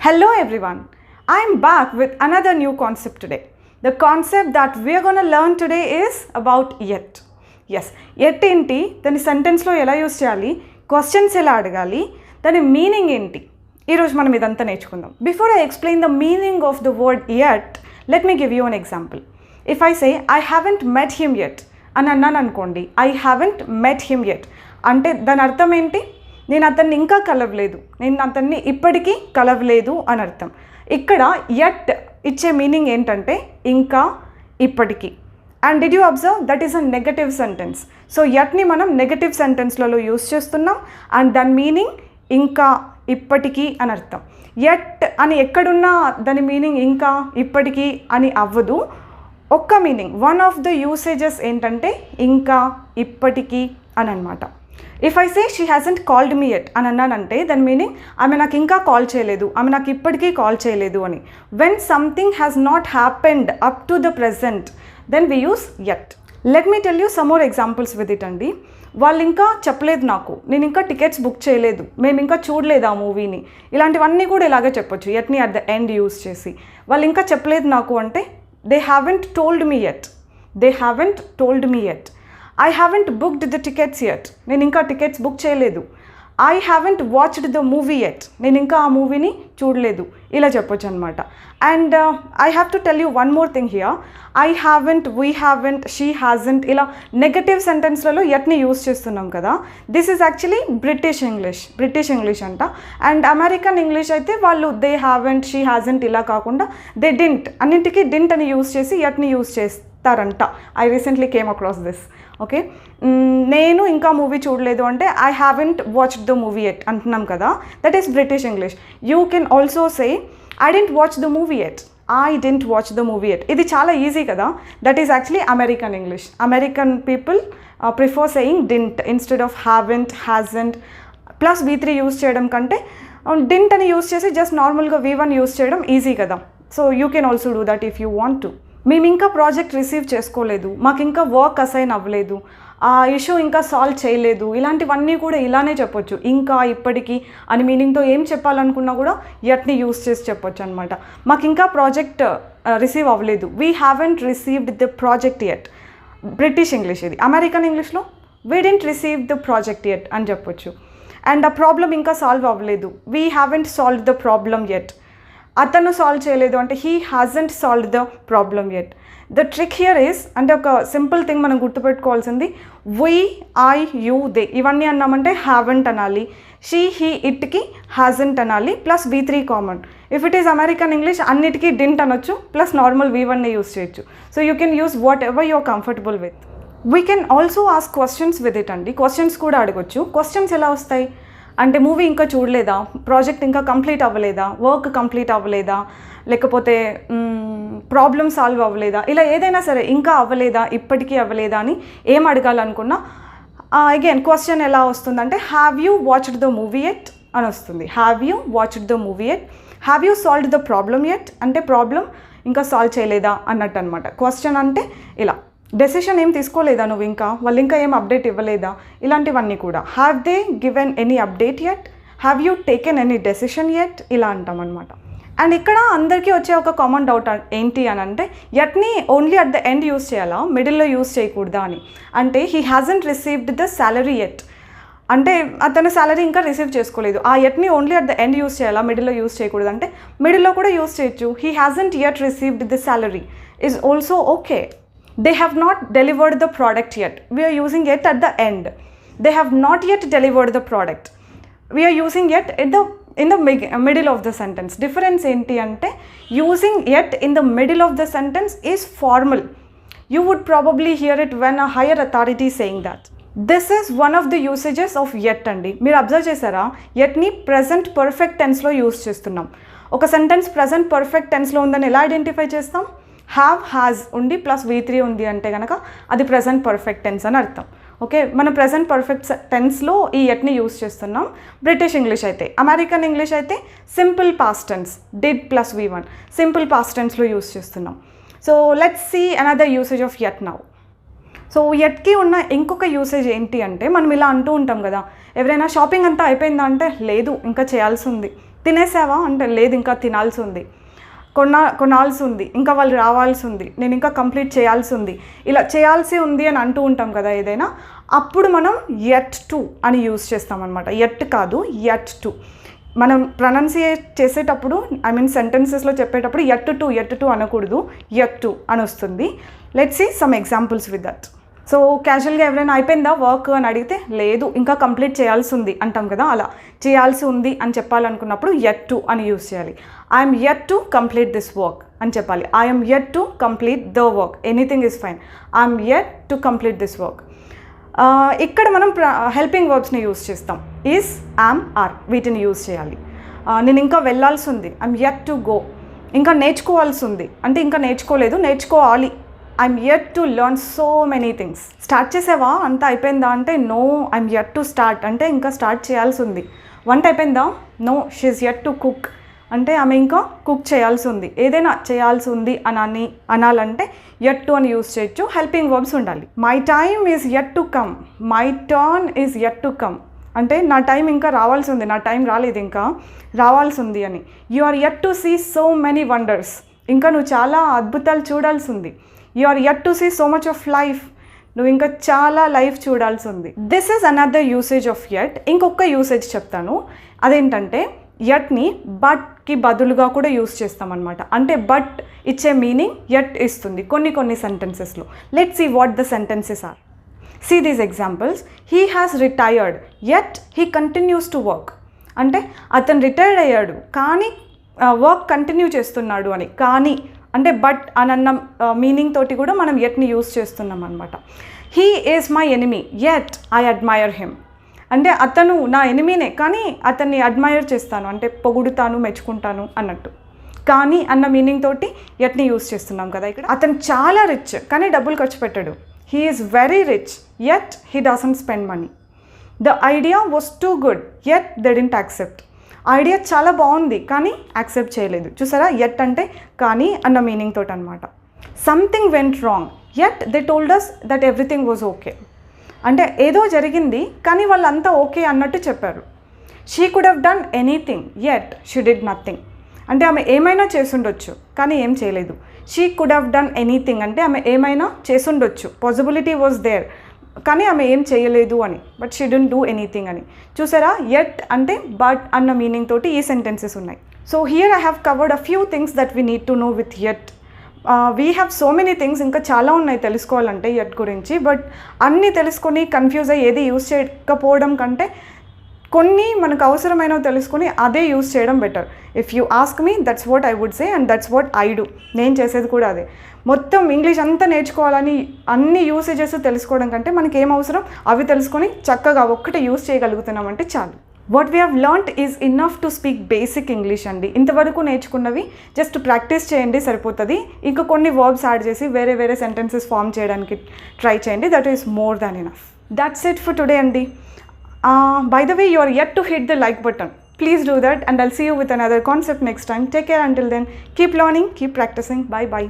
Hello everyone, I am back with another new concept today. The concept that we are going to learn today is about yet. Yes, yet ఏంటి దాని సెంటెన్స్లో ఎలా use చేయాలి, questions ఎలా అడగాలి, దాని meaning ఏంటి, ఈరోజు మనం ఇదంతా నేర్చుకుందాం. Before I explain the meaning of the word yet, let me give you an example. If I say I haven't met him yet అని అన్నాను అనుకోండి, I haven't met him yet అంటే దాని అర్థం ఏంటి? నేను అతన్ని ఇంకా కలవలేదు, నేను అతన్ని ఇప్పటికీ కలవలేదు అని అర్థం. ఇక్కడ యట్ ఇచ్చే మీనింగ్ ఏంటంటే ఇంకా, ఇప్పటికీ. And did you observe that is a negative sentence. So యట్ని మనం నెగటివ్ సెంటెన్స్లలో యూస్ చేస్తున్నాం అండ్ దాని మీనింగ్ ఇంకా, ఇప్పటికీ అని అర్థం. యట్ అని ఎక్కడున్నా దాని మీనింగ్ ఇంకా, ఇప్పటికీ అని అవ్వదు. ఒక్క meaning, one of the usages ఏంటంటే ఇంకా, ఇప్పటికీ అని అనమాట. If I say she hasn't called me yet అని అన్నానంటే దాని మీనింగ్ ఆమె నాకు ఇంకా కాల్ చేయలేదు, ఆమె నాకు ఇప్పటికీ కాల్ చేయలేదు అని. When something has not happened up to the present then we use yet. Let me tell you some more examples with it అండి. వాళ్ళు ఇంకా చెప్పలేదు నాకు, నేను ఇంకా టికెట్స్ బుక్ చేయలేదు, మేము ఇంకా చూడలేదు ఆ మూవీని, ఇలాంటివన్నీ కూడా ఇలాగే చెప్పొచ్చు యట్ని అట్ ద ఎండ్ యూస్ చేసి. వాళ్ళు ఇంకా చెప్పలేదు నాకు అంటే they haven't told me yet, they haven't told me yet. I haven't booked the tickets yet, నేను ఇంకా టికెట్స్ బుక్ చేయలేదు. I haven't watched the movie yet, నేను ఇంకా ఆ మూవీని చూడలేదు, ఇలా చెప్పొచ్చు అనమాట. And I have to tell you one more thing here. I haven't, we haven't, she hasn't ఇలా నెగటివ్ సెంటెన్స్లలో యట్ని యూస్ చేస్తున్నాం కదా. This is actually British English అంట. అండ్ అమెరికన్ ఇంగ్లీష్ అయితే వాళ్ళు దే హ్యావెంట్, షీ హ్యాజెంట్ ఇలా కాకుండా దే డింట్, అన్నింటికీ డింట్ అని యూస్ చేసి యట్ని యూస్ చేస్తారంట. I recently came across this. Okay, నేను ఇంకా మూవీ చూడలేదు అంటే I haven't watched the movie yet అంటున్నాం కదా, that is British English. You can also say I didn't watch the movie yet, I didn't watch the movie yet. ఇది చాలా easy కదా. That is actually American English. American people prefer saying didn't instead of haven't, hasn't plus V3 use చేయడం కంటే didn't అని use చేసి just నార్మల్గా V1 use చేయడం easy కదా. So you can also do that if you want to. మేము ఇంకా project receive చేసుకోలేదు, మాకు ఇంకా వర్క్ అసైన్ అవ్వలేదు, ఆ ఇష్యూ ఇంకా సాల్వ్ చేయలేదు, ఇలాంటివన్నీ కూడా ఇలానే చెప్పొచ్చు. ఇంకా, ఇప్పటికీ అని మీనింగ్తో ఏం చెప్పాలనుకున్నా కూడా యట్ని యూస్ చేసి చెప్పొచ్చు అనమాట. మాకు ఇంకా ప్రాజెక్ట్ రిసీవ్ అవ్వలేదు, we haven't received the project yet. British English ఇది. అమెరికన్ ఇంగ్లీష్లో we didn't receive the project yet అని చెప్పొచ్చు. అండ్ ఆ ప్రాబ్లం ఇంకా సాల్వ్ అవ్వలేదు, we haven't solved the problem yet. అతను సాల్వ్ చేయలేదు అంటే he hasn't solved the problem yet. The trick here is, అంటే ఒక సింపుల్ థింగ్ మనం గుర్తుపెట్టుకోవాల్సింది, వీ, ఐ, యూ, దే ఇవన్నీ అన్నామంటే హ్యావెంట్ అనాలి, షీ, హీ, ఇట్కి హ్యాజంట్ అనాలి plus V3 common. If it is American English అన్నిటికీ డింట్ అనొచ్చు ప్లస్ నార్మల్ V1ని యూస్ చేయొచ్చు. So you can use whatever you're comfortable with. We can also ask questions with it అండి. Questions కూడా అడగొచ్చు. Questions ఎలా వస్తాయి అంటే మూవీ ఇంకా చూడలేదా, ప్రాజెక్ట్ ఇంకా కంప్లీట్ అవ్వలేదా, వర్క్ కంప్లీట్ అవ్వలేదా, లేకపోతే ప్రాబ్లమ్ సాల్వ్ అవ్వలేదా, ఇలా ఏదైనా సరే ఇంకా అవ్వలేదా, ఇప్పటికీ అవ్వలేదా అని ఏం అడగాలనుకున్నా అగైన్ క్వశ్చన్ ఎలా వస్తుందంటే have you watched the movie yet అని వస్తుంది. Have you watched the movie yet. Have you solved the problem yet అంటే ప్రాబ్లం ఇంకా సాల్వ్ చేయలేదా అన్నట్టు అనమాట. క్వశ్చన్ అంటే ఇలా, డెసిషన్ ఏం తీసుకోలేదా నువ్వు, ఇంకా వాళ్ళు ఇంకా ఏం అప్డేట్ ఇవ్వలేదా, ఇలాంటివన్నీ కూడా. Have they given any update yet, have you taken any decision yet, ఇలా అంటాం అనమాట. అండ్ ఇక్కడ అందరికీ వచ్చే ఒక కామన్ డౌట్ ఏంటి అని అంటే యట్ని only at the end use చేయాలా, మిడిల్లో యూస్ చేయకూడదా అని. అంటే he hasn't received the salary yet అంటే అతను సాలరీ ఇంకా రిసీవ్ చేసుకోలేదు. ఆ యట్ని only at the end use చేయాలా, మిడిల్లో యూస్ చేయకూడదు అంటే మిడిల్లో కూడా యూస్ చేయొచ్చు. He hasn't yet received the salary is also okay. They have not delivered the product yet, we are using yet at the end. They have not yet delivered the product, we are using yet at the in the middle of the sentence. Difference enti ante using yet in the middle of the sentence is formal. You would probably hear it when a higher authority is saying that. This is one of the usages of yet andi. మీరు observe చేశారా, yetని present perfect tense లో use చేస్తున్నాం. ఒక sentence present perfect tense లో ఉందని ఎలా identify చేస్తాం? Have, has ఉండి ప్లస్ V3 ఉంది అంటే కనుక అది ప్రజెంట్ పర్ఫెక్ట్ టెన్స్ అని అర్థం. ఓకే, మనం ప్రజెంట్ పర్ఫెక్ట్ టెన్స్లో ఈ యట్ని యూస్ చేస్తున్నాం. బ్రిటిష్ ఇంగ్లీష్ అయితే, అమెరికన్ ఇంగ్లీష్ అయితే simple past tense, did plus V1 simple past టెన్స్లో యూస్ చేస్తున్నాం. So let's see another usage of yet now. So యట్కి ఉన్న ఇంకొక యూసేజ్ ఏంటి అంటే మనం ఇలా అంటూ ఉంటాం కదా, ఎవరైనా షాపింగ్ అంతా అయిపోయిందా అంటే లేదు ఇంకా చేయాల్సి ఉంది, తినేసావా అంటే లేదు ఇంకా తినాల్సి ఉంది, కొనాల్సి ఉంది, ఇంకా వాళ్ళు రావాల్సి ఉంది, నేను ఇంకా కంప్లీట్ చేయాల్సి ఉంది, ఇలా చేయాల్సి ఉంది అని అంటూ ఉంటాం కదా ఏదైనా. అప్పుడు మనం యట్ టు అని యూజ్ చేస్తామన్నమాట. యట్ కాదు, యట్ టు. మనం ప్రొనౌన్సియేట్ చేసేటప్పుడు సెంటెన్సెస్లో చెప్పేటప్పుడు యట్ టు అనకూడదు, యట్ టు అని వస్తుంది. Let's see some examples with that. So క్యాజువల్గా ఎవరైనా అయిపోయిందా వర్క్ అని అడిగితే లేదు ఇంకా కంప్లీట్ చేయాల్సి ఉంది అంటాం కదా, అలా చేయాల్సి ఉంది అని చెప్పాలనుకున్నప్పుడు యట్ టు అని యూజ్ చేయాలి. I'm yet to complete this work అని చెప్పాలి. I'm yet to complete the work, anything is fine. I'm yet to complete this work. ఇక్కడ మనం హెల్పింగ్ వర్బ్స్ని యూజ్ చేస్తాం. ఈజ్, యామ్, ఆర్ వీటిని యూజ్ చేయాలి. నేను ఇంకా వెళ్ళాల్సి ఉంది, ఐఎమ్ యట్ టు గో. ఇంకా నేర్చుకోవాల్సి ఉంది అంటే ఇంకా నేర్చుకోలేదు, నేర్చుకోవాలి. I'm yet to learn so many things. Start చేసావా అంతా అయిపోయిందా అంటే no I'm yet to start అంటే ఇంకా స్టార్ట్ చేయాల్సి ఉంది. వంట అయిపోయిందా? No she's yet to cook అంటే ఆమె ఇంకా కుక్ చేయాల్సి ఉంది. ఏదైనా చేయాల్సి ఉంది అనాలంటే యట్ టు అని యూజ్ చేయొచ్చు. హెల్పింగ్ వర్బ్స్ ఉండాలి. My time is yet to come, my turn is yet to come అంటే నా టైం ఇంకా రావాల్సి ఉంది, నా టైం రాలేదు ఇంకా రావాల్సి ఉంది అని. You are yet to see so many wonders, ఇంకా నువ్వు చాలా అద్భుతాలు చూడాల్సి ఉంది. You are yet to see so much of life, నువ్వు ఇంకా చాలా లైఫ్ చూడాల్సి ఉంది. This is another usage of yet. ఇంకొక యూసేజ్ చెప్తాను, అదేంటంటే యట్ని బట్కి బదులుగా కూడా యూస్ చేస్తామన్నమాట. అంటే బట్ ఇచ్చే మీనింగ్ యట్ ఇస్తుంది కొన్ని సెంటెన్సెస్లో. Let's see what the sentences are. See these examples. He has retired yet he continues to work అంటే అతను రిటైర్డ్ అయ్యాడు కానీ వర్క్ కంటిన్యూ చేస్తున్నాడు అని. కానీ అంటే బట్ అనన్న మీనింగ్ తోటి కూడా మనం యట్ని యూస్ చేస్తున్నాం అనమాట. He is my enemy yet I admire him అంటే అతను నా ఎనిమీనే కానీ అతన్ని అడ్మైర్ చేస్తాను అంటే పొగుడుతాను, మెచ్చుకుంటాను అన్నట్టు. కానీ అన్న మీనింగ్ తోటి యట్ని యూస్ చేస్తున్నాం కదా ఇక్కడ. అతను చాలా రిచ్ కానీ డబ్బులు ఖర్చు పెట్టాడు. He is very rich yet he doesn't spend money. The idea was too good yet they didn't accept. Idea చాలా బాగుంది కానీ యాక్సెప్ట్ చేయలేదు. చూసారా, యట్ అంటే కానీ అన్న మీనింగ్ తోటి అనమాట. Something went wrong yet they told us that everything was okay అంటే ఏదో జరిగింది కానీ వాళ్ళంతా ఓకే అన్నట్టు చెప్పారు. She could have done anything yet she did nothing అంటే ఆమె ఏమైనా చేసుండొచ్చు కానీ ఏం చేయలేదు. She could have done anything అంటే ఆమె ఏమైనా చేసుండొచ్చు, పాసిబిలిటీ వాజ్ దేర్ కానీ ఆమె ఏం చేయలేదు అని. But she don't do anything అని. చూసారా, యట్ అంటే బట్ అన్న మీనింగ్ తోటి ఈ సెంటెన్సెస్ ఉన్నాయి. So here I have covered a few things that we need to know with it. We have so many things, ఇంకా చాలా ఉన్నాయి తెలుసుకోవాలంటే యట్ గురించి. బట్ అన్నీ తెలుసుకొని కన్ఫ్యూజ్ అయ్యి ఏది యూజ్ చేయకపోవడం కంటే కొన్ని మనకు అవసరమైనవి తెలుసుకొని అదే యూజ్ చేయడం better. If you ask me that's what I would say and that's what I do. నేను చేసేది కూడా అదే. మొత్తం ఇంగ్లీష్ అంతా నేర్చుకోవాలని అన్ని యూసేజెస్ తెలుసుకోవడం కంటే మనకి ఏం అవసరం అవి తెలుసుకొని చక్కగా ఒక్కటే యూజ్ చేయగలుగుతున్నామంటే చాలు. What we have learned is enough to speak basic English అండి. ఇంతవరకు నేర్చుకున్నవి జస్ట్ ప్రాక్టీస్ చేయండి సరిపోతుంది. ఇంకా కొన్ని వర్బ్స్ యాడ్ చేసి వేరే సెంటెన్సెస్ ఫామ్ చేయడానికి ట్రై చేయండి. That is more than enough. That's it for today అండి. By the way, you are yet to hit the like button. Please do that and I'll see you with another concept next time. Take care until then. Keep learning, keep practicing. Bye bye.